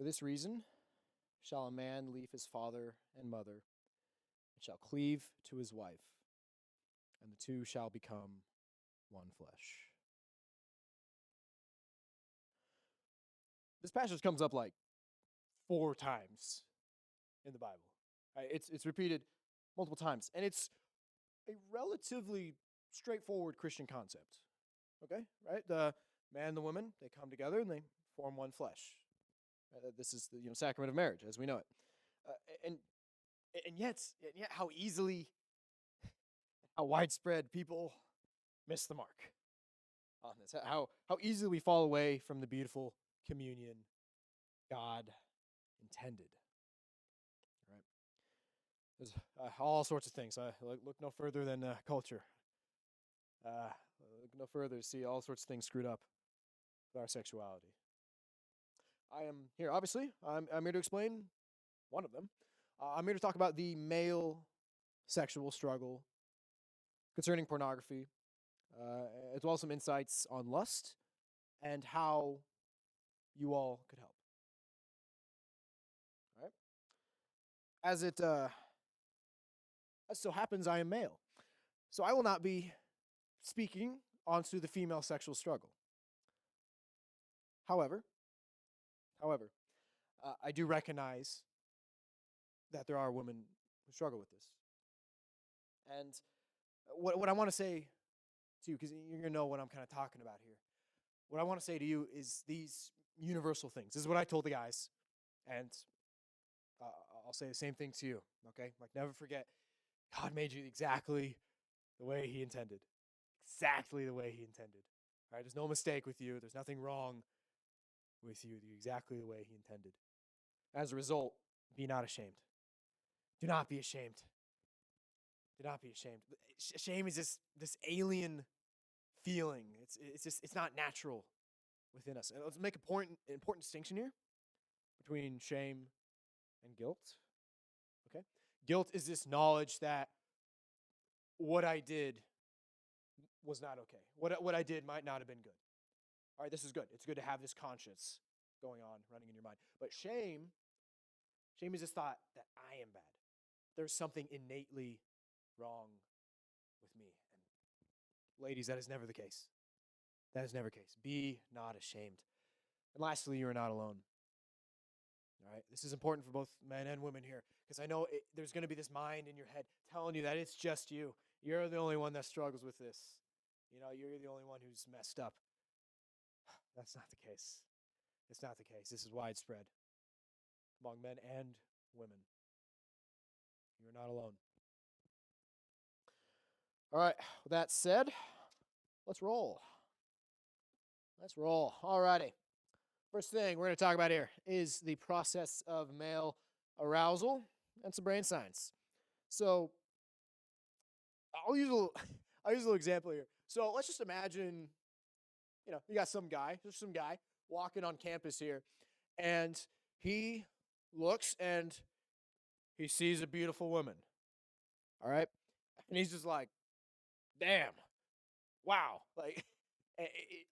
For this reason shall a man leave his father and mother, and shall cleave to his wife, and the two shall become one flesh. This passage comes up like 4 times in the Bible. Right? It's repeated multiple times, and it's a relatively straightforward Christian concept. Okay, right? The man and the woman, they come together and they form one flesh. This is the sacrament of marriage as we know it. And yet how widespread people miss the mark on this. How easily we fall away from the beautiful communion God intended. Right? There's all sorts of things. Look no further than culture. Look no further to see all sorts of things screwed up with our sexuality. I am here, obviously. I'm here to explain one of them. I'm here to talk about the male sexual struggle concerning pornography, as well as some insights on lust and how you all could help. All right? As so happens, I am male. So I will not be speaking onto the female sexual struggle. However, I do recognize that there are women who struggle with this. And what I want to say to you, because you're going to know what I'm kind of talking about here, what I want to say to you is these universal things. This is what I told the guys, and I'll say the same thing to you, okay? Like, never forget, God made you exactly the way He intended. Exactly the way He intended. All right, there's no mistake with you. There's nothing wrong with you. You're exactly the way He intended. As a result, be not ashamed. Do not be ashamed. Do not be ashamed. Shame is this alien feeling. It's not natural within us. And let's make an important distinction here between shame and guilt. Okay? Guilt is this knowledge that what I did was not okay. What I did might not have been good. All right, this is good. It's good to have this conscience going on, running in your mind. But shame is this thought that I am bad. There's something innately wrong with me. And ladies, that is never the case. That is never the case. Be not ashamed. And lastly, you are not alone. All right, this is important for both men and women here, because I know there's going to be this mind in your head telling you that it's just you. You're the only one that struggles with this. You're the only one who's messed up. That's not the case. It's not the case. This is widespread among men and women. You're not alone. All right, with that said, let's roll. All righty. First thing we're going to talk about here is the process of male arousal and some brain science. So I'll use a little example here. So let's just imagine, you got some guy walking on campus here, and he looks and he sees a beautiful woman. All right? And he's just like, damn, wow. Like,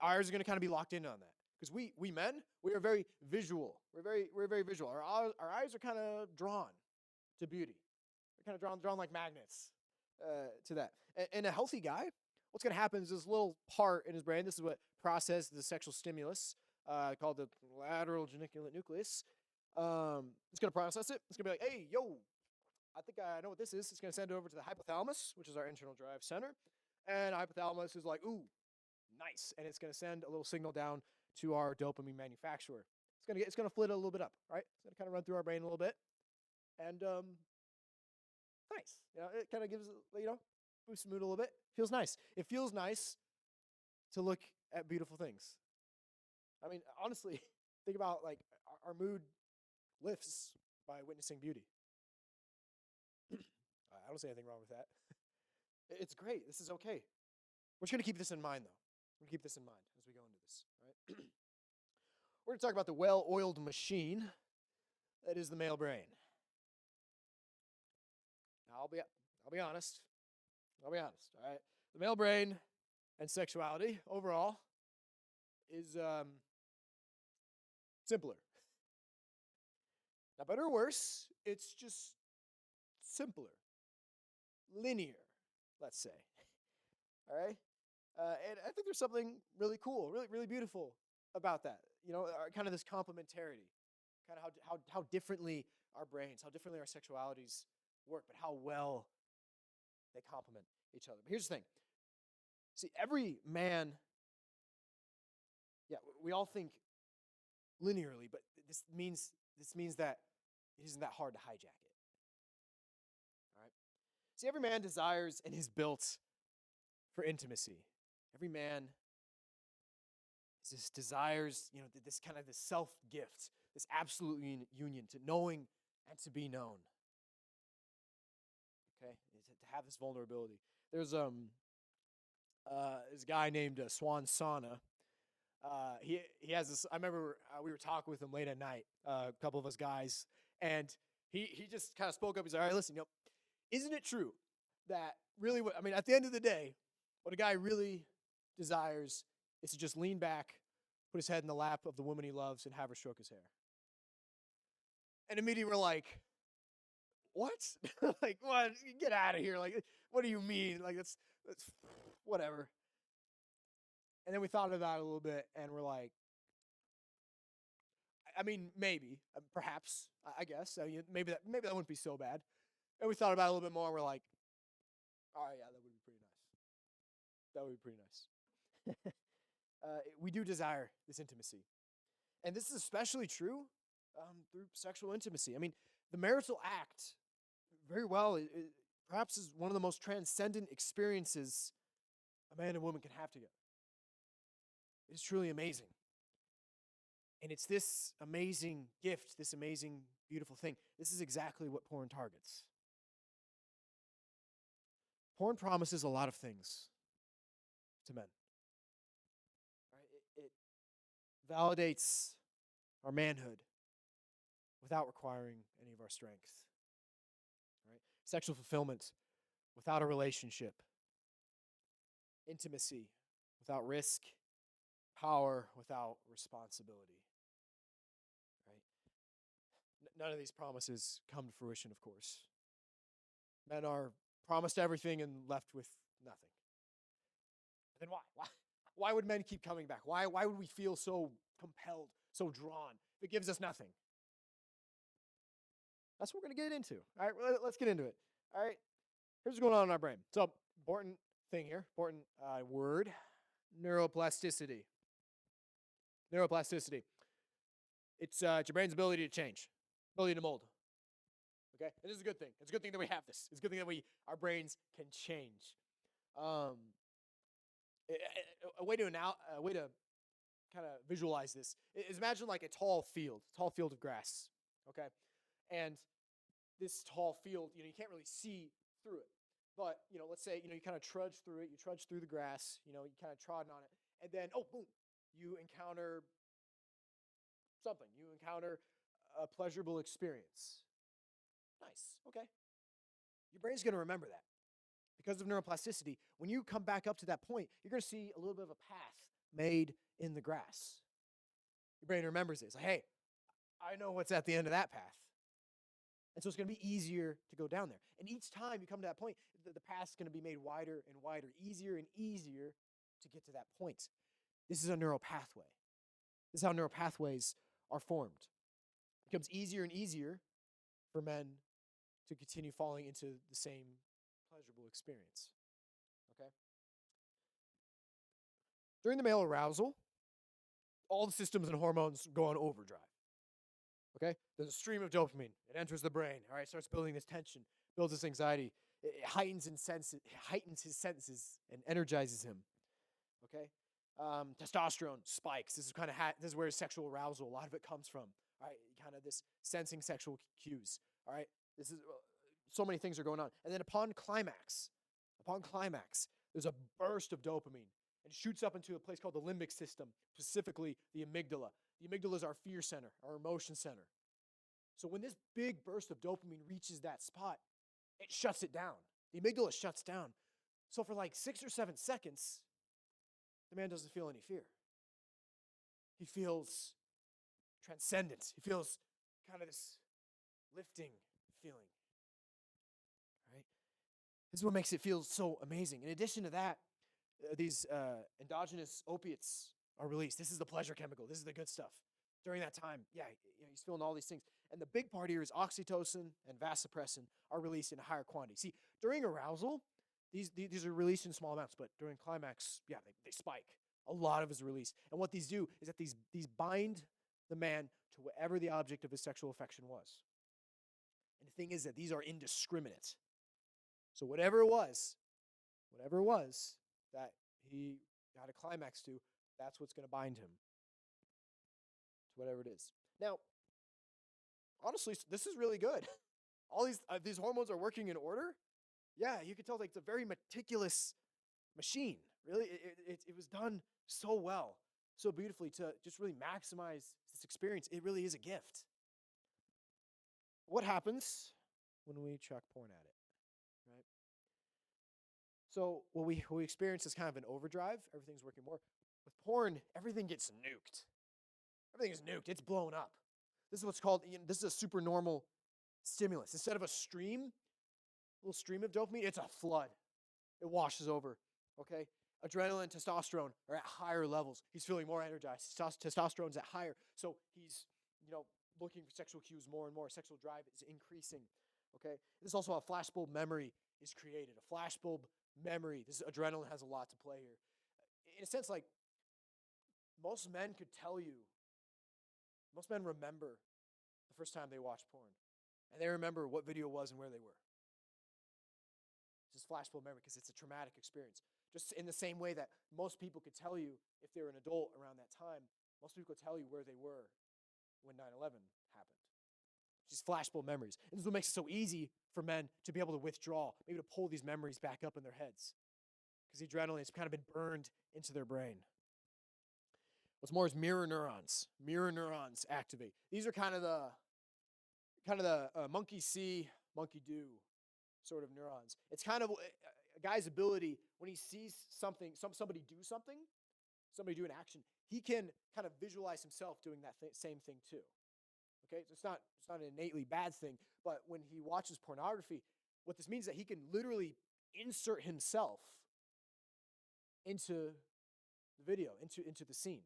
our eyes are going to kind of be locked in on that. Because we men, we are very visual. We're very visual. Our eyes are kind of drawn to beauty. They're kind of drawn like magnets to that. And a healthy guy, what's going to happen is this little part in his brain, this is what processes the sexual stimulus, called the lateral geniculate nucleus. It's going to process it. It's going to be like, hey, yo, I think I know what this is. It's going to send it over to the hypothalamus, which is our internal drive center. And hypothalamus is like, ooh, nice. And it's going to send a little signal down to our dopamine manufacturer. It's going to flit a little bit up, right? It's going to kind of run through our brain a little bit. And nice. It kind of gives, boosts the mood a little bit. Feels nice. It feels nice to look at beautiful things. I mean, honestly, think about like our mood lifts by witnessing beauty. I don't see anything wrong with that. It's great. This is okay. We're just going to keep this in mind, though. We're going to keep this in mind as we go into this, right? We're going to talk about the well-oiled machine that is the male brain. Now, I'll be honest. All right? The male brain and sexuality overall is simpler Not better or worse, it's just simpler, linear, let's say. All right? And I think there's something really cool, really, really beautiful about that. Kind of this complementarity, kind of how differently our brains, how differently our sexualities work, but how well they complement each other. But here's the thing. See, every man, yeah, we all think linearly, but this means that it isn't that hard to hijack it. All right? See, every man desires and is built for intimacy. Every man just desires, this kind of this self-gift, this absolute union to knowing and to be known. Okay? To have this vulnerability. There's this guy named Swan Sana. He has this. I remember we were talking with him late at night, a couple of us guys, and he just kind of spoke up. He's like, "All right, listen, isn't it true that really at the end of the day, what a guy really desires is to just lean back, put his head in the lap of the woman he loves, and have her stroke his hair?" And immediately we're like, "What? Like, what? Get out of here! Like, what do you mean? Like, that's whatever." And then we thought about it a little bit, and we're like, maybe, perhaps, I guess. Maybe that wouldn't be so bad. And we thought about it a little bit more, and we're like, all right, yeah, that would be pretty nice. That would be pretty nice. We do desire this intimacy. And this is especially true through sexual intimacy. The marital act, very well, perhaps is one of the most transcendent experiences a man and woman can have together. It's truly amazing. And it's this amazing gift, this amazing, beautiful thing. This is exactly what porn targets. Porn promises a lot of things to men. Right? It validates our manhood without requiring any of our strength. Right? Sexual fulfillment without a relationship. Intimacy without risk. Power without responsibility. Right? None of these promises come to fruition, of course. Men are promised everything and left with nothing. Then why? Why would men keep coming back? Why would we feel so compelled, so drawn if it gives us nothing? That's what we're going to get into. All right, let's get into it. All right, here's what's going on in our brain. So, important thing here, important word, neuroplasticity. Neuroplasticity. It's your brain's ability to change, ability to mold. Okay, and this is a good thing. It's a good thing that we have this. It's a good thing that our brains can change. A way to kind of visualize this is imagine like a tall field of grass. Okay, and this tall field, you can't really see through it. But let's say you kind of trudge through it. You trudge through the grass. You kind of trod on it, and then boom. You encounter something. You encounter a pleasurable experience. Nice. Okay. Your brain's going to remember that. Because of neuroplasticity, when you come back up to that point, you're going to see a little bit of a path made in the grass. Your brain remembers this. Like, hey, I know what's at the end of that path. And so it's going to be easier to go down there. And each time you come to that point, the path's going to be made wider and wider, easier and easier to get to that point. This is a neural pathway. This is how neural pathways are formed. It becomes easier and easier for men to continue falling into the same pleasurable experience. Okay? During the male arousal, all the systems and hormones go on overdrive. Okay? There's a stream of dopamine. It enters the brain. All right, starts building this tension, builds this anxiety. It heightens his senses and energizes him. Okay? Testosterone spikes. This is where sexual arousal, a lot of it comes from. All right, kind of this sensing sexual cues. All right, this is so many things are going on. And then upon climax, there's a burst of dopamine and shoots up into a place called the limbic system, specifically the amygdala. The amygdala is our fear center, our emotion center. So when this big burst of dopamine reaches that spot, it shuts it down. The amygdala shuts down. So for like 6 or 7 seconds, the man doesn't feel any fear. He feels transcendence. He feels kind of this lifting feeling. Right? This is what makes it feel so amazing. In addition to that, these endogenous opiates are released. This is the pleasure chemical. This is the good stuff. During that time, he's feeling all these things. And the big part here is oxytocin and vasopressin are released in a higher quantity. See, during arousal, these are released in small amounts, but during climax, they spike. A lot of it is released. And what these do is that these bind the man to whatever the object of his sexual affection was. And the thing is that these are indiscriminate. So whatever it was that he got a climax to, that's what's going to bind him to whatever it is. Now, honestly, this is really good. All these hormones are working in order. Yeah, you can tell like it's a very meticulous machine. Really, it was done so well, so beautifully to just really maximize this experience. It really is a gift. What happens when we chuck porn at it, right? So what we experience is kind of an overdrive. Everything's working more. With porn, everything gets nuked. Everything is nuked. It's blown up. This is what's called, this is a supernormal stimulus. Instead of a little stream of dopamine, it's a flood. It washes over, okay? Adrenaline, testosterone are at higher levels. He's feeling more energized. Testosterone's at higher. So he's, looking for sexual cues more and more. Sexual drive is increasing, okay? This is also how flashbulb memory is created. A flashbulb memory. This adrenaline has a lot to play here. In a sense, like, most men remember the first time they watched porn. And they remember what video it was and where they were. It's just flashbulb memory because it's a traumatic experience. Just in the same way that most people could tell you, if they were an adult around that time, most people could tell you where they were when 9/11 happened. Just flashbulb memories. And this is what makes it so easy for men to be able to withdraw, maybe to pull these memories back up in their heads. Because the adrenaline has kind of been burned into their brain. What's more is mirror neurons. Mirror neurons activate. These are kind of the monkey see, monkey do sort of neurons. It's kind of a guy's ability when he sees somebody do something, somebody do an action, he can kind of visualize himself doing that same thing too. Okay, so it's not an innately bad thing, but when he watches pornography, what this means is that he can literally insert himself into the video, into the scene.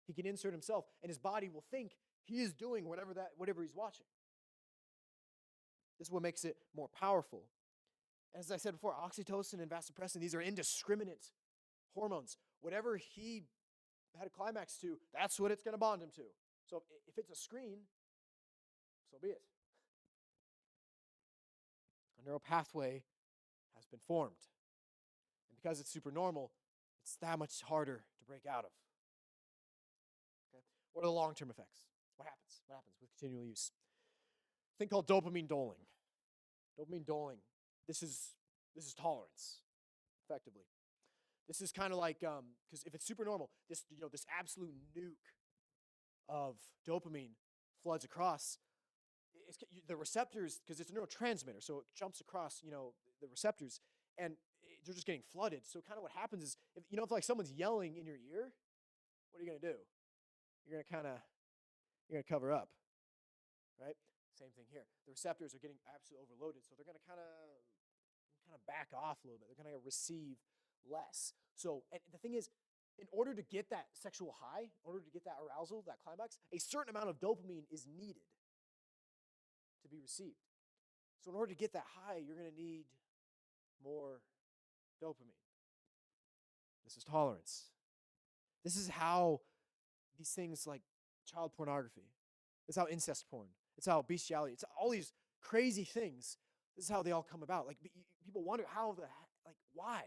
He can insert himself, and his body will think he is doing whatever he's watching. This is what makes it more powerful. As I said before, oxytocin and vasopressin, these are indiscriminate hormones. Whatever he had a climax to, that's what it's going to bond him to. So if it's a screen, so be it. A neural pathway has been formed. And because it's supernormal, it's that much harder to break out of. Okay? What are the long-term effects? What happens? What happens with continual use? A thing called dopamine doling. Dopamine doling. This is tolerance, effectively. This is kind of like, because if it's supernormal, this absolute nuke of dopamine floods across. The receptors, because it's a neurotransmitter, so it jumps across, the receptors, and they're just getting flooded. So kind of what happens is, if like someone's yelling in your ear, what are you going to do? You're going to cover up, right? Same thing here. The receptors are getting absolutely overloaded, so they're going to kind of back off a little bit. They're going to receive less. So, and the thing is, in order to get that sexual high, in order to get that arousal, that climax, a certain amount of dopamine is needed to be received. So in order to get that high, you're going to need more dopamine. This is tolerance. This is how these things like child pornography, this is how incest porn, it's how bestiality, it's all these crazy things. This is how they all come about. Like, people wonder why?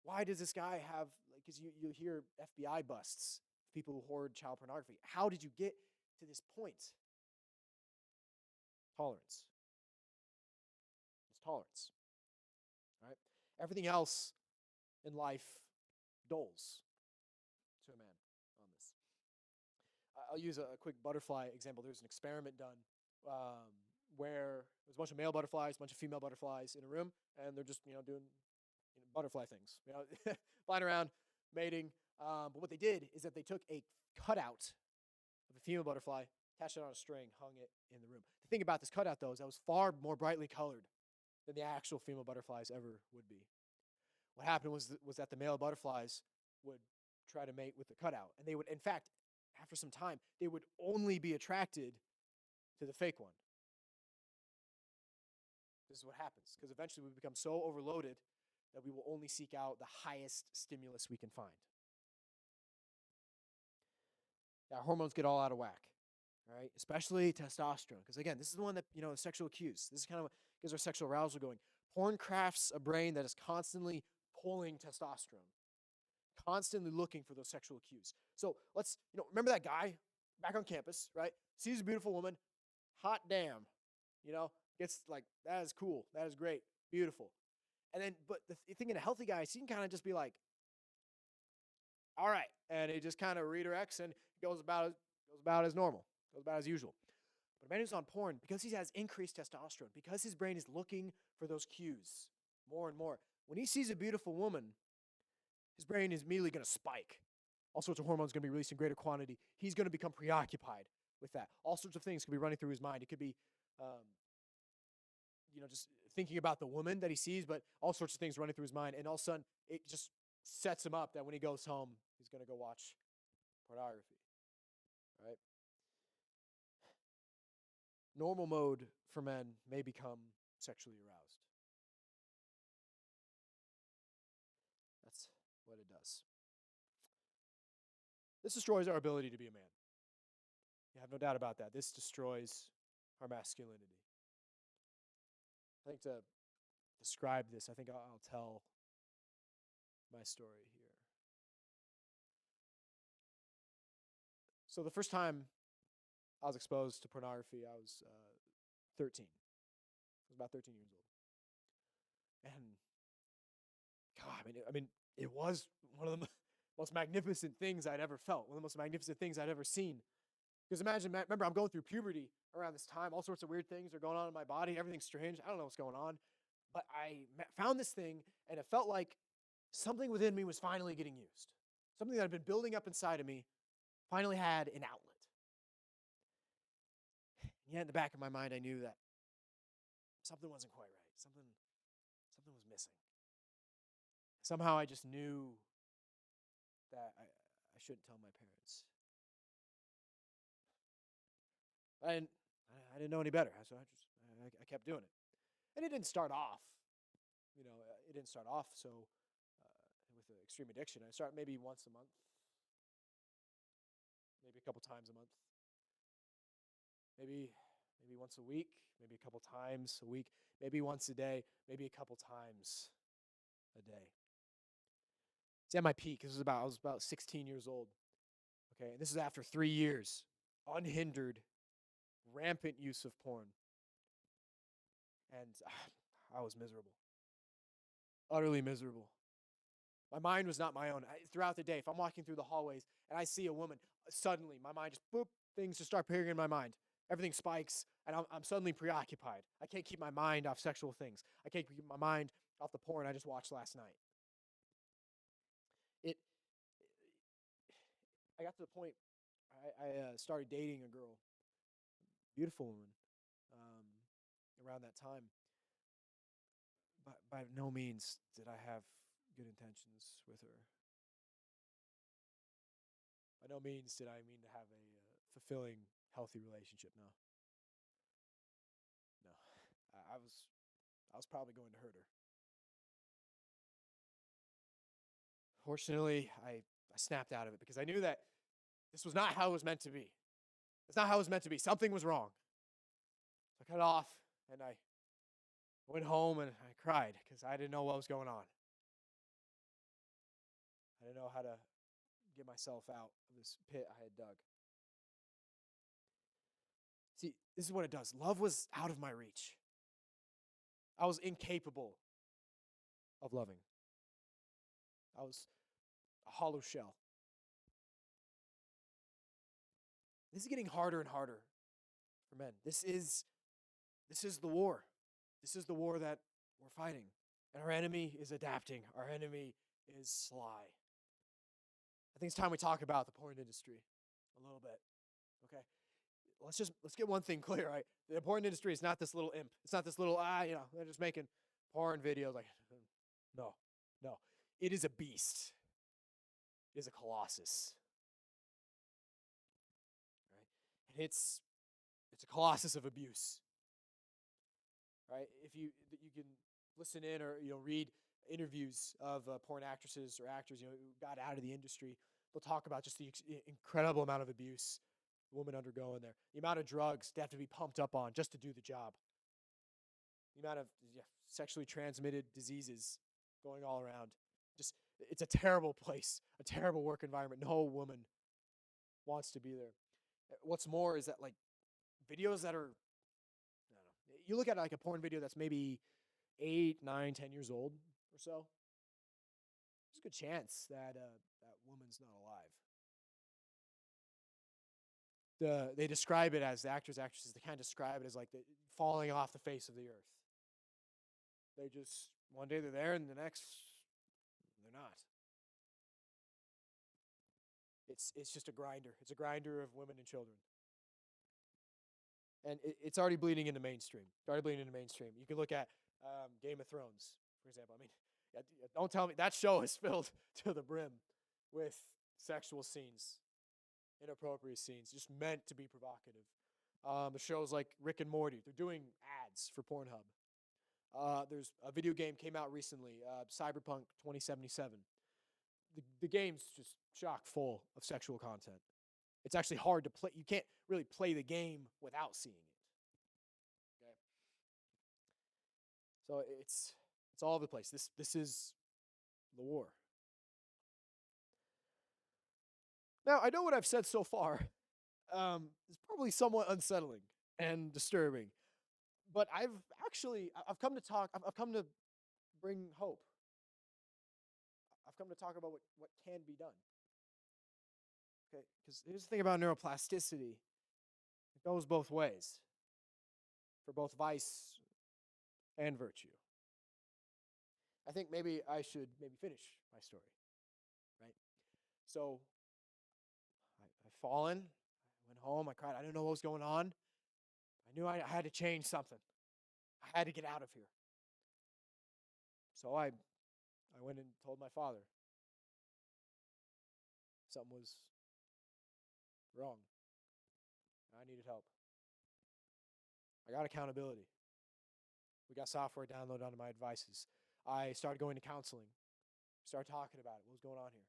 Why does this guy have, because you hear FBI busts of people who hoard child pornography. How did you get to this point? Tolerance. It's tolerance. All right? Everything else in life dulls to a man on this. I'll use a quick butterfly example. There's an experiment done where there's a bunch of male butterflies, a bunch of female butterflies in a room, and they're just doing butterfly things, flying around, mating. But what they did is that they took a cutout of a female butterfly attached it on a string, hung it in the room. The thing about this cutout, though, is that it was far more brightly colored than the actual female butterflies ever would be. What happened was that the male butterflies would try to mate with the cutout. And they would, in fact, after some time, they would only be attracted to the fake one. This is what happens, because eventually we become so overloaded that we will only seek out the highest stimulus we can find. Our hormones get all out of whack, all right? Especially testosterone, because again, this is the one that, the sexual cues. This is kind of what gets our sexual arousal going. Porn crafts a brain that is constantly pulling testosterone, constantly looking for those sexual cues. So let's, remember that guy back on campus, right? Sees a beautiful woman, hot damn, gets like, that is cool, that is great, beautiful. And then, but the thing in a healthy guy, he can kind of just be like, all right, and it just kind of redirects and goes about as normal, goes about as usual. But a man who's on porn, because he has increased testosterone, because his brain is looking for those cues more and more, when he sees a beautiful woman, his brain is immediately going to spike. All sorts of hormones going to be released in greater quantity. He's going to become preoccupied with that. All sorts of things could be running through his mind. It could be, just thinking about the woman that he sees, but all sorts of things running through his mind. And all of a sudden, it just sets him up that when he goes home, he's going to go watch pornography, right? Normal mode for men may become sexually aroused. That's what it does. This destroys our ability to be a man. You have no doubt about that. This destroys our masculinity. I think to describe this, I think I'll tell my story here. So the first time I was exposed to pornography, I was 13. I was about 13 years old. And God, I mean, it was one of the most magnificent things I'd ever felt, one of the most magnificent things I'd ever seen. Because remember, I'm going through puberty around this time. All sorts of weird things are going on in my body. Everything's strange. I don't know what's going on. But I found this thing, and it felt like something within me was finally getting used. Something that had been building up inside of me finally had an outlet. And yet in the back of my mind, I knew that something wasn't quite right. Something was missing. Somehow I just knew that I shouldn't tell my parents. I didn't know any better, so I kept doing it. And it didn't start off, with extreme addiction. I started maybe once a month, maybe a couple times a month, maybe once a week, maybe a couple times a week, maybe once a day, maybe a couple times a day. See, at my peak, I was about 16 years old. Okay, and this is after 3 years, unhindered, rampant use of porn. And I was miserable. Utterly miserable. My mind was not my own. Throughout the day, if I'm walking through the hallways and I see a woman, suddenly my mind just, boop, things just start appearing in my mind. Everything spikes, and I'm suddenly preoccupied. I can't keep my mind off sexual things. I can't keep my mind off the porn I just watched last night. I got to the point, I started dating a girl, beautiful woman, around that time. But by no means did I have good intentions with her. By no means did I mean to have a fulfilling, healthy relationship. No. I was probably going to hurt her. Fortunately, I snapped out of it because I knew that this was not how it was meant to be. It's not how it was meant to be. Something was wrong. So I cut it off, and I went home, and I cried because I didn't know what was going on. I didn't know how to get myself out of this pit I had dug. See, this is what it does. Love was out of my reach. I was incapable of loving. I was a hollow shell. This is getting harder and harder for men. This is the war. This is the war that we're fighting. And our enemy is adapting. Our enemy is sly. I think it's time we talk about the porn industry a little bit. Okay? let's get one thing clear, right? The porn industry is not this little imp. It's not this little they're just making porn videos. Like, no, no, it is a beast. It is a colossus, right? And it's a colossus of abuse, right? If you can listen in or read interviews of porn actresses or actors who got out of the industry, they'll talk about just the incredible amount of abuse women undergo in there, the amount of drugs they have to be pumped up on just to do the job, the amount of sexually transmitted diseases going all around. Just it's a terrible place, a terrible work environment. No woman wants to be there. What's more is that like videos that are, I don't know, you look at like a porn video that's maybe 8, 9, 10 years old or so. There's a good chance that that woman's not alive. They describe it as the actresses. They kind of describe it as like falling off the face of the earth. They just one day they're there and the next they're not. It's just a grinder. It's a grinder of women and children. And it's already bleeding into mainstream. It's already bleeding into mainstream. You can look at Game of Thrones, for example. I mean, don't tell me that show is filled to the brim with sexual scenes, inappropriate scenes, just meant to be provocative. The shows like Rick and Morty, they're doing ads for Pornhub. There's a video game came out recently, Cyberpunk 2077. The game's just chock full of sexual content. It's actually hard to play. You can't really play the game without seeing it. Okay, so it's all over the place. This is the war. Now I know what I've said so far is probably somewhat unsettling and disturbing, but I've come to talk. I've come to bring hope. I've come to talk about what can be done. Okay, because here's the thing about neuroplasticity. It goes both ways, for both vice and virtue. I think maybe I should finish my story, right? So I've fallen. I went home. I cried. I didn't know what was going on. I knew I had to change something. I had to get out of here. So I went and told my father something was wrong. I needed help. I got accountability. We got software downloaded onto my devices. I started going to counseling. Started talking about it. What was going on here?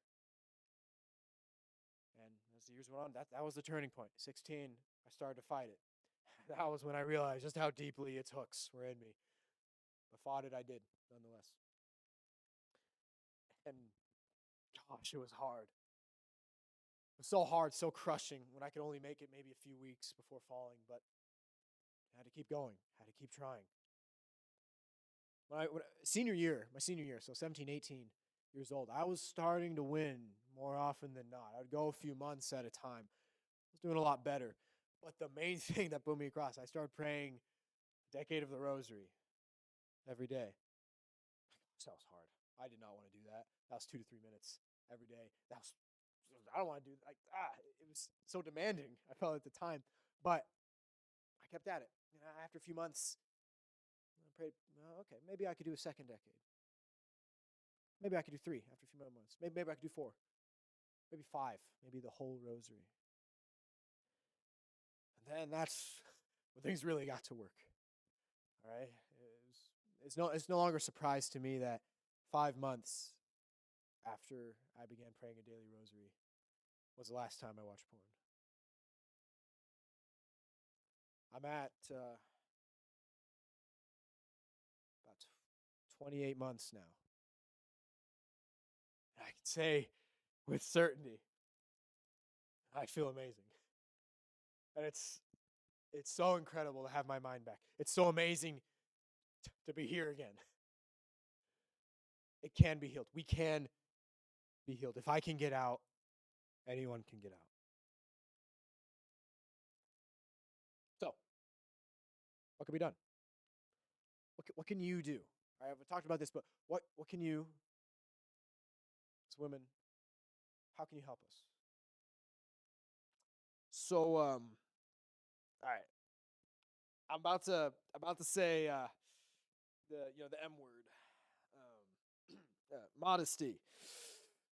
And as the years went on, that was the turning point. 16, I started to fight it. That was when I realized just how deeply its hooks were in me. But fought it I did, nonetheless. And gosh, it was hard. It was so hard, so crushing when I could only make it maybe a few weeks before falling, but I had to keep going, had to keep trying. My senior year, so 17, 18 years old, I was starting to win more often than not. I would go a few months at a time. I was doing a lot better. But the main thing that put me across, I started praying a decade of the rosary every day. That was hard. I did not want to do that. That was 2 to 3 minutes every day. I don't want to do it was so demanding, I felt at the time. But I kept at it. After a few months, I prayed, okay, maybe I could do a second decade. Maybe I could do 3 after a few more months. Maybe I could do 4. Maybe 5. Maybe the whole rosary. And then that's when things really got to work. All right? It's no longer a surprise to me that 5 months after I began praying a daily rosary was the last time I watched porn. I'm at about 28 months now. I can say with certainty, I feel amazing. And it's so incredible to have my mind back. It's so amazing to be here again. It can be healed. We can be healed. If I can get out, anyone can get out. So, what can be done? What can you do? I have talked about this, but what can you, as women, how can you help us? So, All right. I'm about to say the M word. Modesty.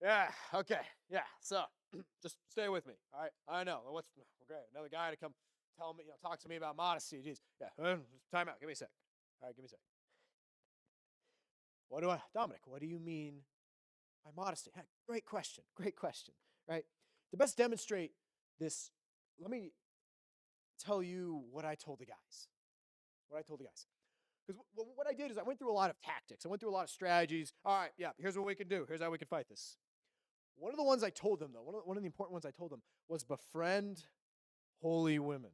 Yeah. Okay. Yeah. So just stay with me. All right. I know. What's okay? Another guy to come tell me, talk to me about modesty. Jeez. Yeah. Time out. Give me a sec. All right. Give me a sec. Dominic? What do you mean by modesty? Heck, great question. Great question. Right. To best demonstrate this, let me tell you what I told the guys. What I told the guys. Because what I did is I went through a lot of tactics. I went through a lot of strategies. All right, yeah, here's what we can do. Here's how we can fight this. One of the ones I told them, though, one of the important ones I told them was befriend holy women.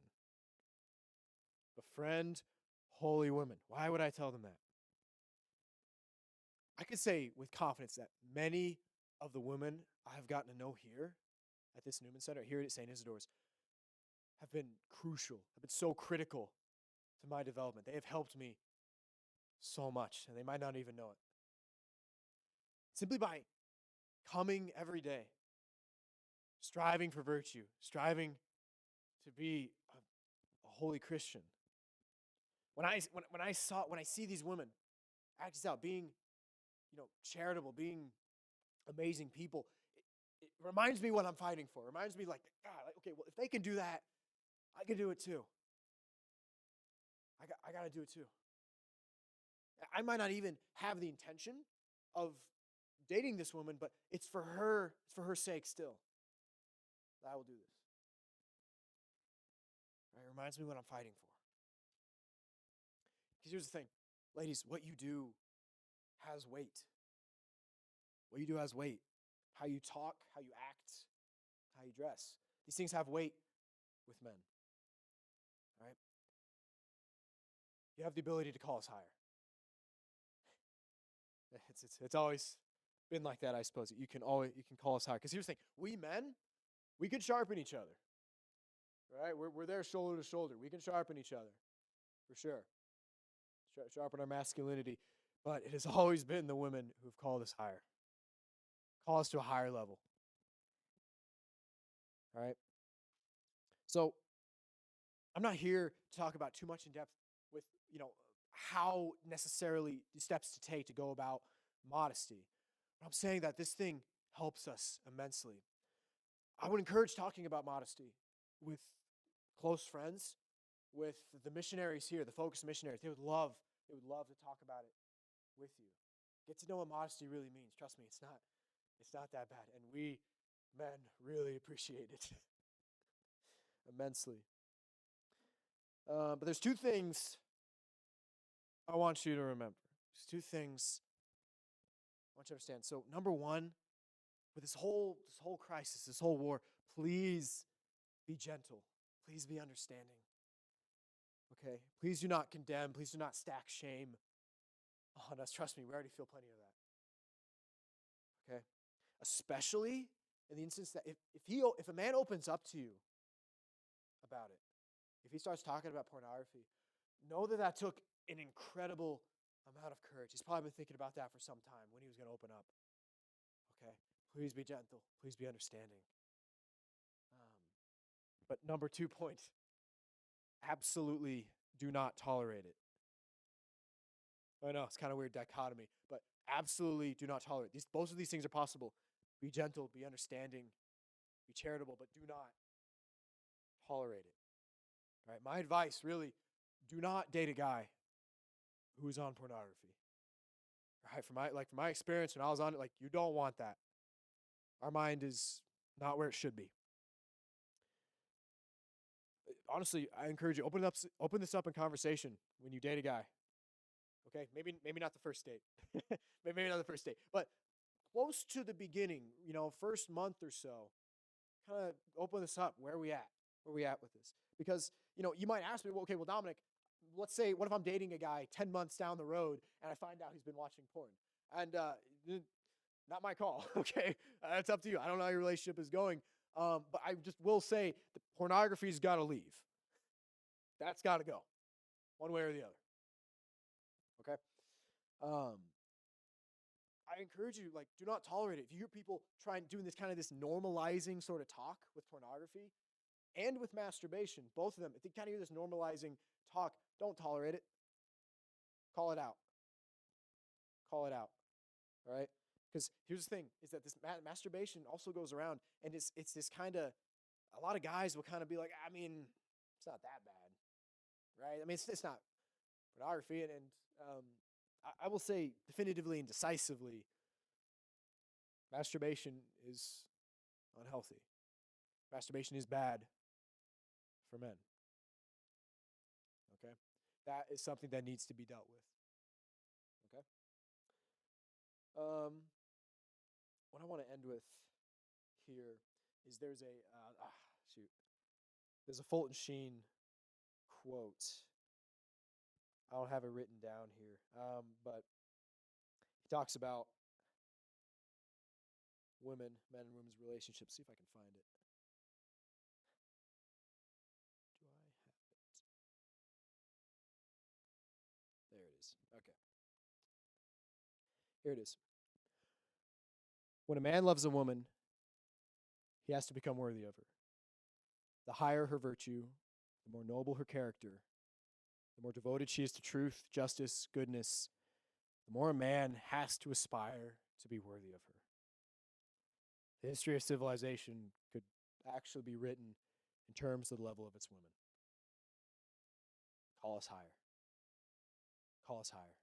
Befriend holy women. Why would I tell them that? I could say with confidence that many of the women I have gotten to know here at this Newman Center, here at St. Isidore's, have been crucial, have been so critical to my development. They have helped me so much, and they might not even know it. Simply by coming every day, striving for virtue, striving to be a holy Christian. When I see these women act this out, being charitable, being amazing people, it reminds me what I'm fighting for. It reminds me like, God, okay, well, if they can do that, I can do it too. I got to do it too. I might not even have the intention of dating this woman, but it's for her sake still that I will do this. Right? It reminds me what I'm fighting for. Because here's the thing, ladies, what you do has weight. What you do has weight. How you talk, how you act, how you dress. These things have weight with men. All right? You have the ability to call us higher. It's always been like that, I suppose. You can call us higher. Because here's the thing, we men, we can sharpen each other. Right? We're there shoulder to shoulder. We can sharpen each other. For sure. Sharpen our masculinity. But it has always been the women who've called us higher. Call us to a higher level. All right? So, I'm not here to talk about too much in depth with, how necessarily the steps to take to go about modesty. But I'm saying that this thing helps us immensely. I would encourage talking about modesty with close friends, with the missionaries here, the focus missionaries. They would love to talk about it with you. Get to know what modesty really means. Trust me, it's not that bad. And we men really appreciate it immensely. But there's two things I want you to remember. There's two things I want you to understand. So number one, with this whole crisis, this whole war, please be gentle. Please be understanding. Okay? Please do not condemn. Please do not stack shame on us. Trust me, we already feel plenty of that. Okay? Especially in the instance that if a man opens up to you about it, if he starts talking about pornography, know that took an incredible amount of courage. He's probably been thinking about that for some time when he was going to open up. Okay? Please be gentle. Please be understanding. But number 2 point, absolutely do not tolerate it. I know, it's kind of weird dichotomy, but absolutely do not tolerate it. Both of these things are possible. Be gentle, be understanding, be charitable, but do not tolerate it. All right, my advice, really, do not date a guy who is on pornography. All right, from my experience when I was on it, you don't want that. Our mind is not where it should be. Honestly, I encourage you, open this up in conversation when you date a guy. Okay, maybe not the first date. maybe not the first date, but close to the beginning, first month or so, kind of open this up. Where are we at? Where are we at with this? Because, you might ask me, well, okay, well, Dominic, let's say, what if I'm dating a guy 10 months down the road and I find out he's been watching porn? And not my call, okay? It's up to you. I don't know how your relationship is going, but I just will say the pornography's got to leave. That's got to go, one way or the other. Okay? I encourage you, do not tolerate it. If you hear people doing this normalizing sort of talk with pornography, and with masturbation, both of them, if you kind of hear this normalizing talk, don't tolerate it. Call it out. Call it out. All right? Because here's the thing, is that this masturbation also goes around, and it's this kind of, a lot of guys will kind of be like, I mean, it's not that bad, right? I mean, it's not pornography, and I will say definitively and decisively, masturbation is unhealthy. Masturbation is bad for men. Okay? That is something that needs to be dealt with. Okay? What I want to end with here is there's a Fulton Sheen quote. I don't have it written down here, but he talks about men and women's relationships. See if I can find it. Do I have it? There it is. Okay. Here it is. When a man loves a woman, he has to become worthy of her. The higher her virtue, the more noble her character, the more devoted she is to truth, justice, goodness, the more a man has to aspire to be worthy of her. The history of civilization could actually be written in terms of the level of its women. Call us higher. Call us higher.